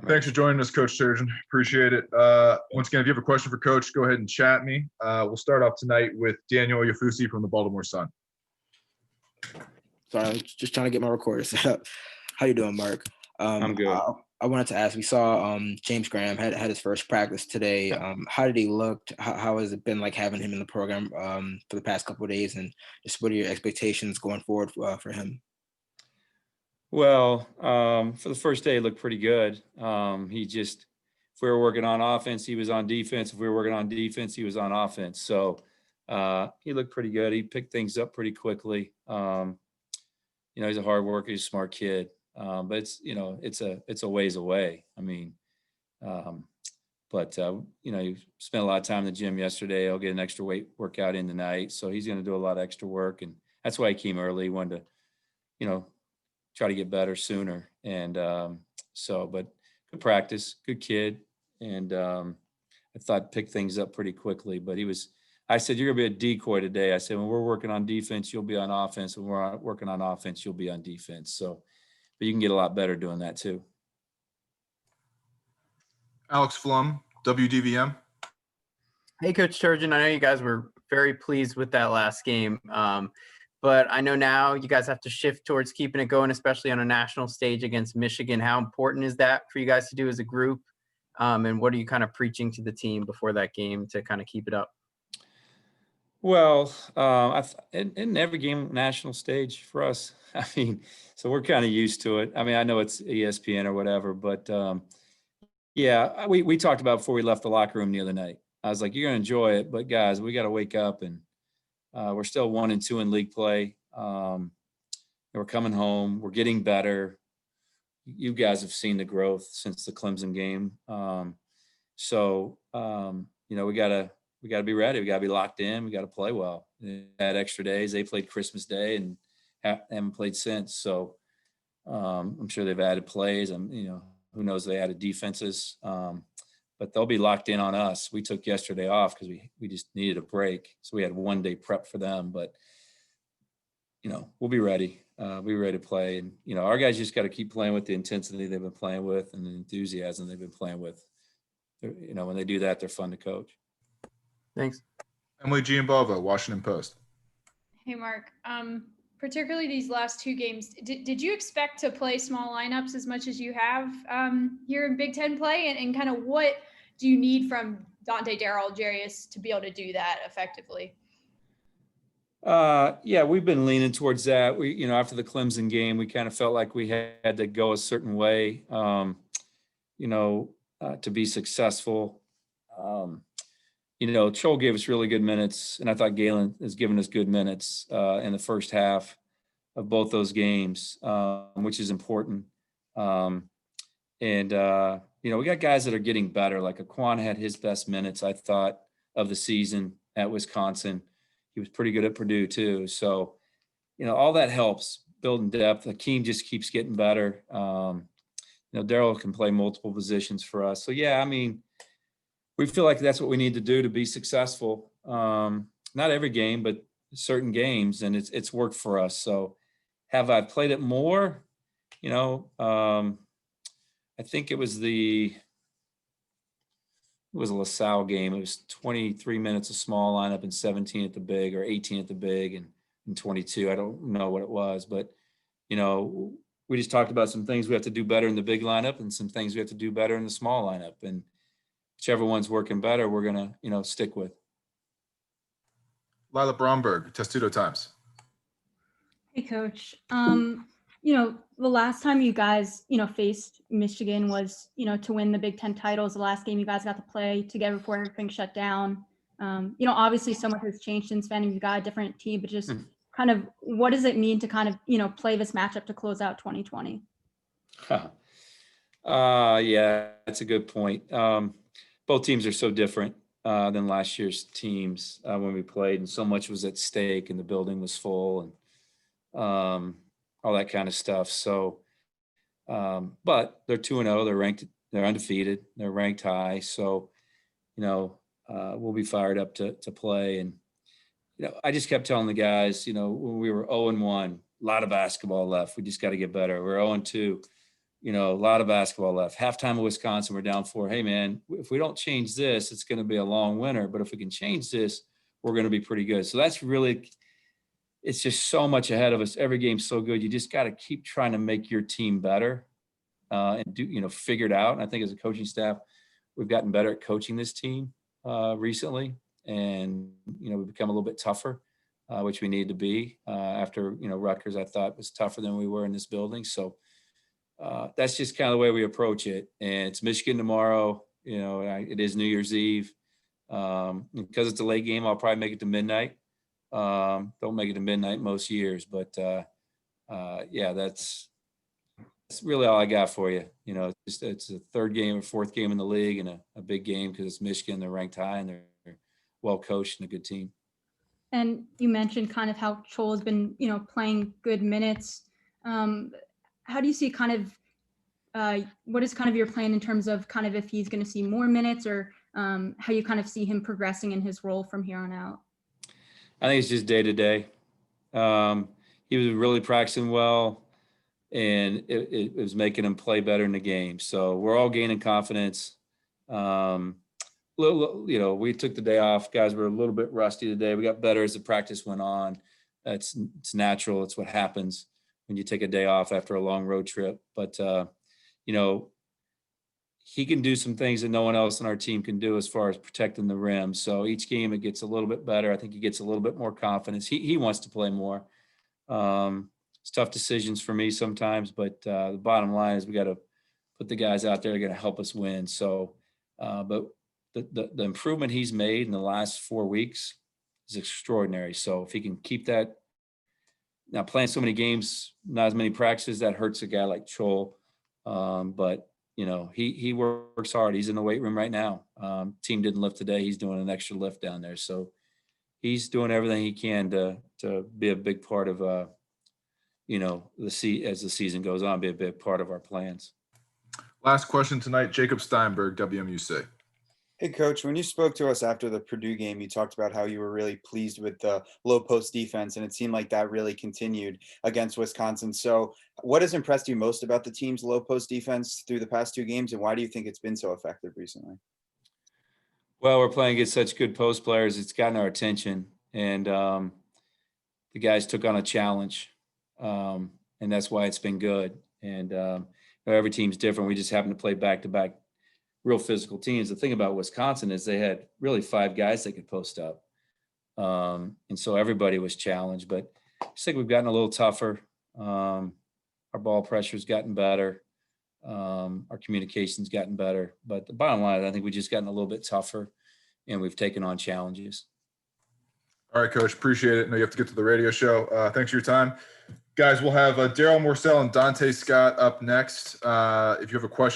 Thanks for joining us, Coach Turgeon. Appreciate it. Once again, if you have a question for Coach, go ahead and chat me. We'll start off tonight with Daniel Yafusi from the Baltimore Sun. Sorry, just trying to get my recorder set up. How you doing, Mark? I'm good. I wanted to ask, we saw James Graham had his first practice today. How did he look? How has it been like having him in the program for the past couple of days? And just what are your expectations going forward for him? Well, for the first day, it looked pretty good. If we were working on offense, he was on defense. If we were working on defense, he was on offense. So he looked pretty good. He picked things up pretty quickly. He's a hard worker. He's a smart kid. But it's a ways away. I mean, he spent a lot of time in the gym yesterday. He'll get an extra weight workout in tonight. So he's going to do a lot of extra work. And that's why he came early. He wanted to, try to get better sooner. And but good practice, good kid. And I thought picked things up pretty quickly. But I said, you're going to be a decoy today. I said, when we're working on defense, you'll be on offense. When we're working on offense, you'll be on defense. So, but you can get a lot better doing that too. Alex Flum, WDVM. Hey, Coach Turgeon. I know you guys were very pleased with that last game. But I know now you guys have to shift towards keeping it going, especially on a national stage against Michigan. How important is that for you guys to do as a group? And what are you kind of preaching to the team before that game to kind of keep it up? Well, in every game, national stage for us. I mean, so we're kind of used to it. I mean, I know it's ESPN or whatever, but we talked about before we left the locker room the other night. I was like, you're going to enjoy it, but guys, we got to wake up and we're still 1-2 in league play. We're coming home. We're getting better. You guys have seen the growth since the Clemson game. We got to be ready. We got to be locked in. We got to play well. They had extra days. They played Christmas Day and haven't played since. So I'm sure they've added plays. Who knows? They added defenses. But they'll be locked in on us. We took yesterday off because we just needed a break. So we had 1 day prep for them. But, we'll be ready. We'll be ready to play. And, our guys just got to keep playing with the intensity they've been playing with and the enthusiasm they've been playing with. When they do that, they're fun to coach. Thanks. Emily Giambava, Washington Post. Hey, Mark. Particularly these last 2 games, did you expect to play small lineups as much as you have here in Big Ten play? And kind of what do you need from Dante Darrell, Jarius to be able to do that effectively? We've been leaning towards that. We, after the Clemson game, we kind of felt like we had to go a certain way, to be successful. Chol gave us really good minutes, and I thought Galen has given us good minutes in the first half of both those games, which is important. We got guys that are getting better. Like Aquan had his best minutes, I thought, of the season at Wisconsin. He was pretty good at Purdue too. So, all that helps building depth. Akeem just keeps getting better. Darrell can play multiple positions for us. So, we feel like that's what we need to do to be successful. Not every game, but certain games, and it's worked for us. So have I played it more? I think it was a LaSalle game. It was 23 minutes of small lineup and 17 at the big, or 18 at the big and 22. I don't know what it was, but we just talked about some things we have to do better in the big lineup and some things we have to do better in the small lineup. And whichever one's working better, we're going to, stick with. Lila Bromberg, Testudo Times. Hey, Coach. The last time you guys, faced Michigan was, to win the Big Ten titles. The last game you guys got to play together before everything shut down. Obviously so much has changed since then. You've got a different team, but just kind of what does it mean to kind of, play this matchup to close out 2020? That's a good point. Both teams are so different than last year's teams when we played, and so much was at stake, and the building was full, and all that kind of stuff. So, but they're 2-0. They're ranked. They're undefeated. They're ranked high. So, we'll be fired up to play. And I just kept telling the guys, when we were 0-1, a lot of basketball left. We just got to get better. We're 0-2. a lot of basketball left. Halftime of Wisconsin, we're down 4. Hey, man, if we don't change this, it's going to be a long winter. But if we can change this, we're going to be pretty good. So that's really, it's just so much ahead of us. Every game's so good. You just got to keep trying to make your team better and do, figure it out. And I think as a coaching staff, we've gotten better at coaching this team recently. And, we've become a little bit tougher, which we need to be after, Rutgers, I thought was tougher than we were in this building. So that's just kind of the way we approach it. And it's Michigan tomorrow. It is New Year's Eve. Because it's a late game, I'll probably make it to midnight. Don't make it to midnight most years, but yeah, that's really all I got for you. It's a third game or fourth game in the league and a big game because it's Michigan. They're ranked high and they're well coached and a good team. And you mentioned kind of how Chol has been, playing good minutes. How do you see kind of what is kind of your plan in terms of kind of if he's going to see more minutes or how you kind of see him progressing in his role from here on out? I think it's just day to day. He was really practicing well, and it was making him play better in the game. So we're all gaining confidence. We took the day off. Guys were a little bit rusty today. We got better as the practice went on. It's natural. It's what happens when you take a day off after a long road trip. But he can do some things that no one else on our team can do as far as protecting the rim. So each game it gets a little bit better. I think he gets a little bit more confidence. He wants to play more. It's tough decisions for me sometimes, but the bottom line is we got to put the guys out there that are going to help us win. So, but the improvement he's made in the last 4 weeks is extraordinary. So if he can keep that, now playing so many games, not as many practices, that hurts a guy like Chol. But he works hard. He's in the weight room right now. Team didn't lift today. He's doing an extra lift down there. So he's doing everything he can to be a big part of, as the season goes on, be a big part of our plans. Last question tonight, Jacob Steinberg, WMUC. Hey, Coach, when you spoke to us after the Purdue game, you talked about how you were really pleased with the low post defense, and it seemed like that really continued against Wisconsin. So what has impressed you most about the team's low post defense through the past 2 games, and why do you think it's been so effective recently? Well, we're playing against such good post players. It's gotten our attention, and the guys took on a challenge, and that's why it's been good. And every team's different. We just happen to play back-to-back real physical teams. The thing about Wisconsin is they had really 5 guys they could post up. And so everybody was challenged, but I think we've gotten a little tougher. Our ball pressure's gotten better. Our communication's gotten better, but the bottom line, I think we just gotten a little bit tougher and we've taken on challenges. All right, Coach, appreciate it. I know you have to get to the radio show. Thanks for your time. Guys, we'll have Daryl Morcell and Dante Scott up next. If you have a question,